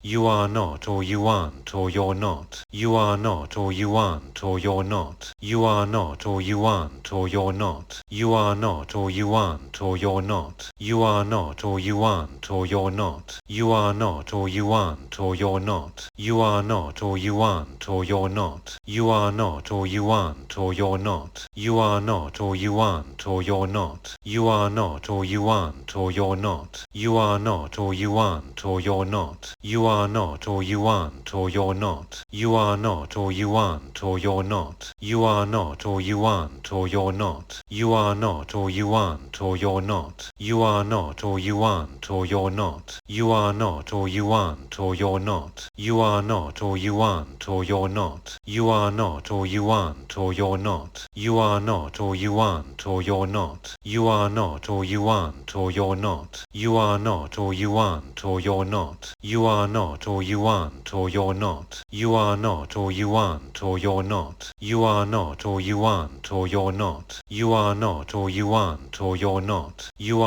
You are not or you aren't or you're not. You are not or you aren't or you're not. You are not or you aren't or you're not. You are not or you aren't or you're not. You are not or you aren't or you're not. You are not or you aren't or you're not. You are not or you aren't or you're not. You are not or you aren't or you're not. You are not or you aren't or you're not. You are not or you aren't or you're not. You are not or you aren't or you're not. You are not or you aren't or you're not. You are not or you aren't or you're not. You are not or you aren't or you're not. You are not or you aren't or you're not. You are not or you aren't or you're not. You are not or you aren't or you're not. You are not or you aren't or you're not. You are not or you aren't or you're not. You are not or you aren't or you're not. You are not or you aren't or you're not. You are not or you aren't or you're not. You are not or you aren't or you're not. You are not or you aren't or you're not. You are not or you aren't or you're not. You are not or you aren't or you're not. You are not or you aren't or you're not. You are not or you aren't or you're not. You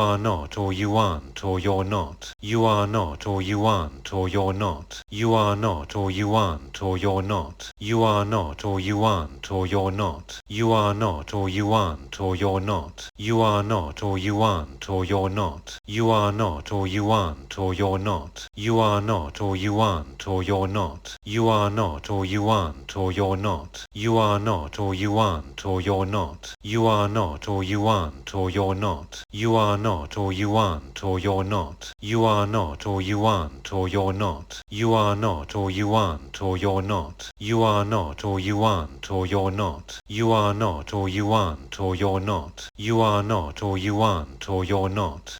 are not or you aren't or you're not. You are not or you aren't or you're not. You are not or you aren't or you're not. You are not or you aren't or you're not. You are not or you aren't or you're not. You are not or you aren't or you're not. You are not or you aren't or you're not. You are not or you aren't or you're not. You are not or you aren't or you're not. You are not or you aren't or you're not. You are not or you aren't or you're not. You are not or you aren't or you're not. You are not or you aren't or you're not. You are not or you aren't or you're not. You are not or you aren't or you're not.